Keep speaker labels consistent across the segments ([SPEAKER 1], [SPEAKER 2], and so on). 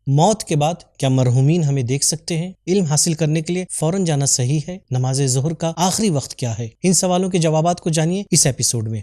[SPEAKER 1] موت کے بعد کیا مرحومین ہمیں دیکھ سکتے ہیں؟ علم حاصل کرنے کے لیے فوراً جانا صحیح ہے؟ نماز ظہر کا آخری وقت کیا ہے؟ ان سوالوں کے جوابات کو جانیے اس ایپیسوڈ میں۔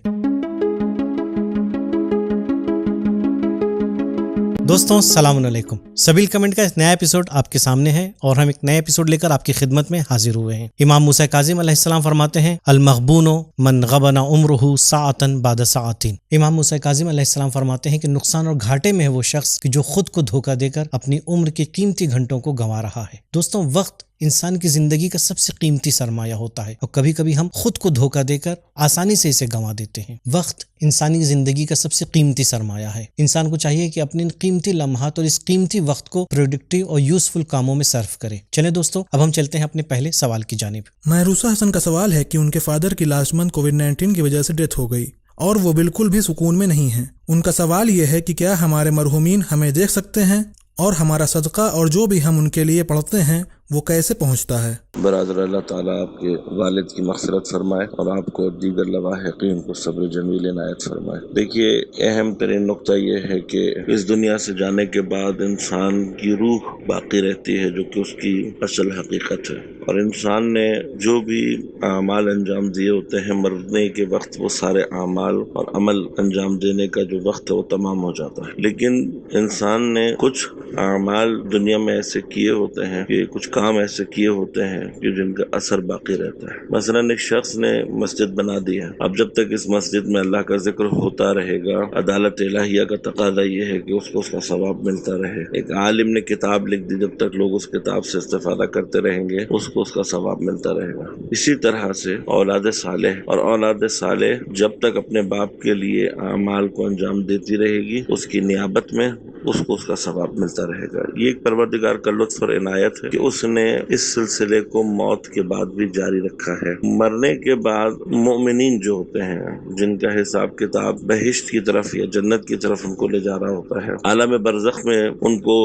[SPEAKER 1] دوستوں السلام علیکم، سبیل کمنٹ کا ایک نیا ایپیسوڈ آپ کے سامنے ہے اور ہم ایک نئے ایپیسوڈ لے کر آپ کی خدمت میں حاضر ہوئے ہیں۔ امام موسیٰ کاظم علیہ السلام فرماتے ہیں المغبون من غبن عمرہ ساعۃ بعد ساعۃ۔ امام موسیٰ کاظم علیہ السلام فرماتے ہیں کہ نقصان اور گھاٹے میں ہے وہ شخص کہ جو خود کو دھوکہ دے کر اپنی عمر کے قیمتی گھنٹوں کو گنوا رہا ہے۔ دوستوں وقت انسان کی زندگی کا سب سے قیمتی سرمایہ ہوتا ہے اور کبھی کبھی ہم خود کو دھوکہ دے کر آسانی سے اسے گنوا دیتے ہیں۔ وقت انسانی زندگی کا سب سے قیمتی سرمایہ ہے۔ انسان کو چاہیے کہ اپنے قیمتی لمحات اور اس قیمتی وقت کو پروڈکٹیو اور یوزفل کاموں میں صرف کرے۔ چلیں دوستوں اب ہم چلتے ہیں اپنے پہلے سوال کی جانب۔
[SPEAKER 2] مہروسہ حسن کا سوال ہے کہ ان کے فادر کی لاسٹ منتھ کووڈ-19 کی وجہ سے ڈیتھ ہو گئی اور وہ بالکل بھی سکون میں نہیں ہیں۔ ان کا سوال یہ ہے کہ کیا ہمارے مرحومین ہمیں دیکھ سکتے ہیں اور ہمارا صدقہ اور جو بھی ہم ان کے لیے پڑھتے ہیں وہ کیسے پہنچتا ہے؟
[SPEAKER 3] برادر، اللہ تعالیٰ آپ کے والد کی مغفرت فرمائے اور آپ کو دیگر لواحقین کو صبر جمیل عنایت فرمائے۔ دیکھیے اہم ترین نقطہ یہ ہے کہ اس دنیا سے جانے کے بعد انسان کی روح باقی رہتی ہے جو کہ اس کی اصل حقیقت ہے، اور انسان نے جو بھی اعمال انجام دیے ہوتے ہیں مرنے کے وقت وہ سارے اعمال اور عمل انجام دینے کا جو وقت ہے وہ تمام ہو جاتا ہے، لیکن انسان نے کچھ اعمال دنیا میں ایسے کیے ہوتے ہیں کہ کچھ کام ایسے کیے ہوتے ہیں کہ جن کا اثر باقی رہتا ہے۔ مثلا ایک شخص نے مسجد بنا دی ہے، اب جب تک اس مسجد میں اللہ کا ذکر ہوتا رہے گا، عدالت الہیہ کا تقاضا یہ ہے کہ اس کو اس کا ثواب ملتا رہے۔ ایک عالم نے کتاب لکھ دی، جب تک لوگ اس کتاب سے استفادہ کرتے رہیں گے اس کو اس کا ثواب ملتا رہے گا۔ اسی طرح سے اولاد صالح، اور اولاد صالح جب تک اپنے باپ کے لیے اعمال کو انجام دیتی رہے گی اس کی نیابت میں اس کو اس کا ثواب ملتا رہے گا۔ یہ ایک پروردگار کا لطف اور عنایت ہے کہ اس نے اس سلسلے کو موت کے بعد بھی جاری رکھا ہے۔ مرنے کے بعد مومنین جو ہوتے ہیں جن کا حساب کتاب بہشت کی طرف یا جنت کی طرف ان کو لے جا رہا ہوتا ہے، عالم برزخ میں ان کو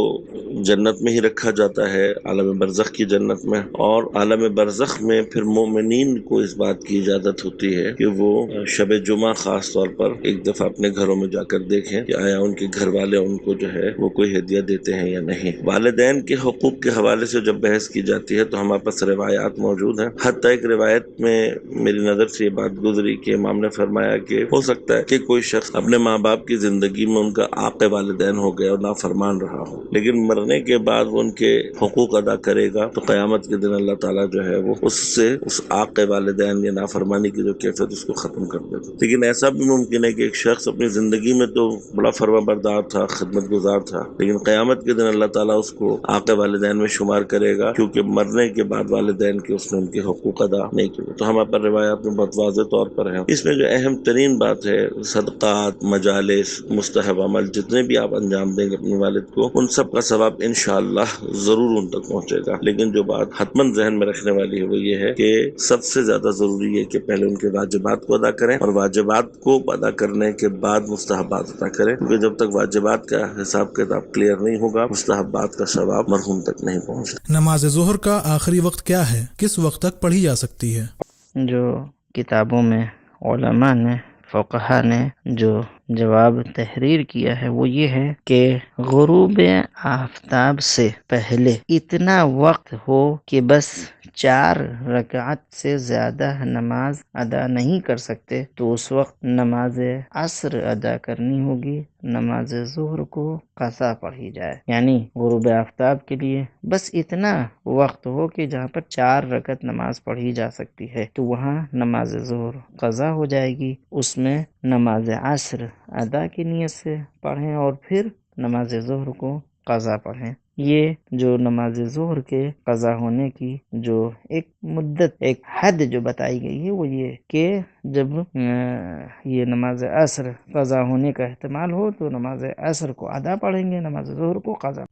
[SPEAKER 3] جنت میں ہی رکھا جاتا ہے، عالم برزخ کی جنت میں، اور عالم برزخ میں پھر مومنین کو اس بات کی اجازت ہوتی ہے کہ وہ شب جمعہ خاص طور پر ایک دفعہ اپنے گھروں میں جا کر دیکھیں کہ آیا ان کے گھر والے ان کو جو ہے وہ کوئی ہدیہ دیتے ہیں یا نہیں۔ والدین کے حقوق کے حوالے سے جب بحث کی جاتی ہے تو ہمارے پاس روایات موجود ہیں۔ حتیٰ ایک روایت میں میری نظر سے یہ بات گزری کہ امام نے فرمایا کہ ہو سکتا ہے کہ کوئی شخص اپنے ماں باپ کی زندگی میں ان کا عاق والدین ہو گیا اور نافرمان رہا ہو، لیکن مرنے کے بعد وہ ان کے حقوق ادا کرے گا تو قیامت کے دن اللہ تعالیٰ جو ہے وہ اس عاق والدین یا نافرمانی کی جو کیفیت اس کو ختم کر دیتا۔ لیکن ایسا بھی ممکن ہے کہ ایک شخص اپنی زندگی میں تو بڑا فرما بردار تھا، خدمت گزار تھا، لیکن قیامت کے دن اللہ تعالیٰ اس کو عاق والدین میں شمار کرے گا کیونکہ مرنے کے بعد والدین کے اس نے ان کے حقوق ادا نہیں کیے۔ تو ہمارے پر روایات میں بہت واضح طور پر ہے۔ اس میں جو اہم ترین بات ہے صدقات، مجالس، مستحب عمل جتنے بھی آپ انجام دیں گے اپنے والد کو ان سب کا ثواب انشاءاللہ ضرور ان تک پہنچے گا۔ لیکن جو بات حتماً ذہن میں رکھنے والی ہے وہ یہ ہے کہ سب سے زیادہ ضروری ہے کہ پہلے ان کے واجبات کو ادا کریں اور واجبات کو ادا کرنے کے بعد مستحبات ادا کریں، کیونکہ جب تک واجبات کا حساب کتاب کلیئر نہیں ہوگا مستحبات کا ثواب مرحوم تک نہیں پہنچے۔
[SPEAKER 2] نماز ظہر کا آخری وقت کیا ہے؟ کس وقت تک پڑھی جا سکتی ہے؟
[SPEAKER 4] جو کتابوں میں علماء نے، فقہا نے جو جواب تحریر کیا ہے وہ یہ ہے کہ غروب آفتاب سے پہلے اتنا وقت ہو کہ بس 4 رکعت سے زیادہ نماز ادا نہیں کر سکتے تو اس وقت نماز عصر ادا کرنی ہوگی، نماز ظہر کو قضا پڑھی جائے۔ یعنی غروب آفتاب کے لیے بس اتنا وقت ہو کہ جہاں پر 4 رکعت نماز پڑھی جا سکتی ہے تو وہاں نماز ظہر قضا ہو جائے گی، اس میں نماز عصر ادا کی نیت سے پڑھیں اور پھر نماز ظہر کو قضا پڑھیں۔ یہ جو نماز ظہر کے قضا ہونے کی جو ایک مدت، ایک حد جو بتائی گئی ہے وہ یہ کہ جب یہ نماز عصر قضا ہونے کا احتمال ہو تو نماز عصر کو ادا پڑھیں گے، نماز ظہر کو قضا۔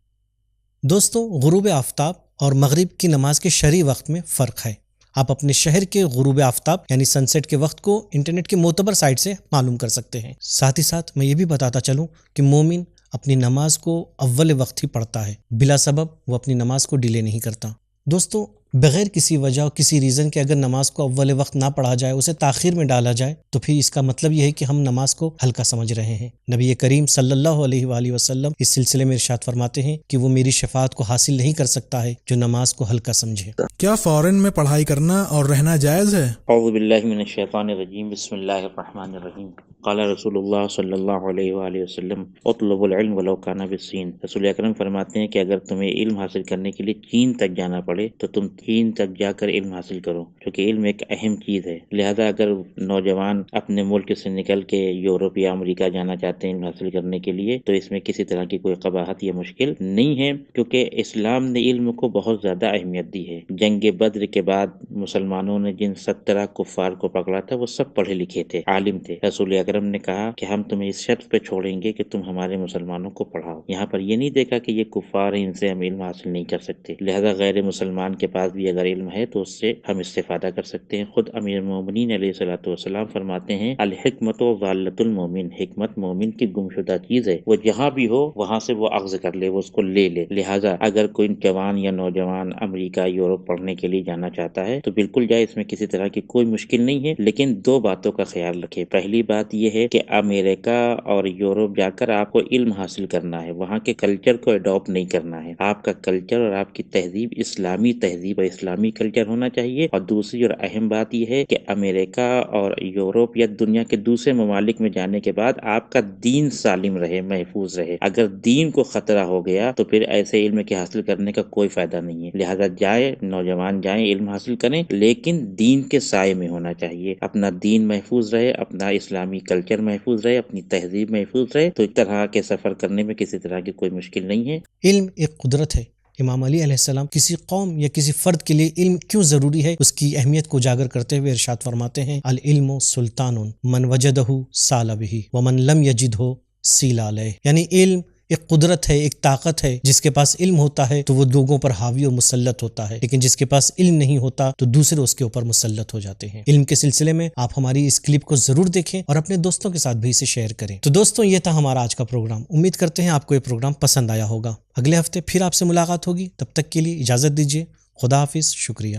[SPEAKER 1] دوستوں غروب آفتاب اور مغرب کی نماز کے شرعی وقت میں فرق ہے۔ آپ اپنے شہر کے غروب آفتاب یعنی سن سیٹ کے وقت کو انٹرنیٹ کے معتبر سائٹ سے معلوم کر سکتے ہیں۔ ساتھ ہی ساتھ میں یہ بھی بتاتا چلوں کہ مومن اپنی نماز کو اول وقت ہی پڑھتا ہے، بلا سبب وہ اپنی نماز کو ڈیلے نہیں کرتا۔ دوستوں بغیر کسی وجہ اور کسی ریزن کے اگر نماز کو اول وقت نہ پڑھا جائے، اسے تاخیر میں ڈالا جائے، تو پھر اس کا مطلب یہ ہے کہ ہم نماز کو ہلکا سمجھ رہے ہیں۔ نبی کریم صلی اللہ علیہ وآلہ وسلم اس سلسلے میں ارشاد فرماتے ہیں کہ وہ میری شفاعت کو حاصل نہیں کر سکتا ہے جو نماز کو ہلکا سمجھے۔
[SPEAKER 2] کیا فارن میں پڑھائی کرنا اور رہنا جائز ہے؟
[SPEAKER 5] اعوذ باللہ من الشیطان الرجیم، بسم اللہ الرحمن الرحیم۔ قال رسول اللہ صلی اللہ علیہ وآلہ وسلم اطلب العلم ولو کان بالصین۔ رسول اکرم فرماتے ہیں کہ اگر تمہیں علم حاصل کرنے کے لیے چین تک جانا پڑے تو تم چین تک جا کر علم حاصل کرو، کیونکہ علم ایک اہم چیز ہے۔ لہذا اگر نوجوان اپنے ملک سے نکل کے یورپ یا امریکہ جانا چاہتے ہیں علم حاصل کرنے کے لیے تو اس میں کسی طرح کی کوئی قباحت یا مشکل نہیں ہے، کیونکہ اسلام نے علم کو بہت زیادہ اہمیت دی ہے۔ جنگ بدر کے بعد مسلمانوں نے جن 17 کفار کو پکڑا تھا وہ سب پڑھے لکھے تھے، عالم تھے۔ رسول اکرم نے کہا کہ ہم تمہیں اس شرط پہ چھوڑیں گے کہ تم ہمارے مسلمانوں کو پڑھاؤ۔ یہاں پر یہ نہیں دیکھا کہ یہ کفار ہیں، ان سے ہم علم حاصل نہیں کر سکتے، لہذا غیر مسلمان کے پاس بھی اگر علم ہے تو اس سے ہم استفادہ کر سکتے ہیں۔ خود امیر المومنین علیہ الصلوۃ والسلام فرماتے ہیں الحکمت ضالۃ المومن، حکمت مومن کی گمشدہ چیز ہے، وہ جہاں بھی ہو وہاں سے وہ اخذ کر لے، وہ اس کو لے لے۔ لہذا اگر کوئی جوان یا نوجوان امریکہ یورپ پڑھنے کے لیے جانا چاہتا ہے تو بالکل جائے، اس میں کسی طرح کی کوئی مشکل نہیں ہے، لیکن دو باتوں کا خیال رکھے۔ پہلی بات یہ ہے کہ امریکہ اور یورپ جا کر آپ کو علم حاصل کرنا ہے، وہاں کے کلچر کو اڈاپٹ نہیں کرنا ہے۔ آپ کا کلچر اور آپ کی تہذیب اسلامی تہذیب اور اسلامی کلچر ہونا چاہیے۔ اور دوسری اور اہم بات یہ ہے کہ امریکہ اور یورپ یا دنیا کے دوسرے ممالک میں جانے کے بعد آپ کا دین سالم رہے، محفوظ رہے۔ اگر دین کو خطرہ ہو گیا تو پھر ایسے علم کے حاصل کرنے کا کوئی فائدہ نہیں ہے۔ لہذا جائے، نوجوان جائیں، علم حاصل کریں، لیکن دین کے سائے میں ہونا چاہیے۔ اپنا دین محفوظ رہے، اپنا اسلامی کلچر محفوظ رہے، اپنی تہذیب محفوظ رہے، تو اس طرح کے سفر کرنے میں کسی طرح کی کوئی مشکل نہیں ہے۔
[SPEAKER 1] علم ایک قدرت ہے۔ امام علی علیہ السلام کسی قوم یا کسی فرد کے لیے علم کیوں ضروری ہے، اس کی اہمیت کو اجاگر کرتے ہوئے ارشاد فرماتے ہیں العلم سلطان من وجدہ سال بہ ومن لم یجدہ سیل علیہ، یعنی علم ایک قدرت ہے، ایک طاقت ہے۔ جس کے پاس علم ہوتا ہے تو وہ لوگوں پر حاوی و مسلط ہوتا ہے، لیکن جس کے پاس علم نہیں ہوتا تو دوسرے اس کے اوپر مسلط ہو جاتے ہیں۔ علم کے سلسلے میں آپ ہماری اس کلپ کو ضرور دیکھیں اور اپنے دوستوں کے ساتھ بھی اسے شیئر کریں۔ تو دوستوں، یہ تھا ہمارا آج کا پروگرام۔ امید کرتے ہیں آپ کو یہ پروگرام پسند آیا ہوگا۔ اگلے ہفتے پھر آپ سے ملاقات ہوگی، تب تک کے لیے اجازت دیجیے۔ خدا حافظ، شکریہ۔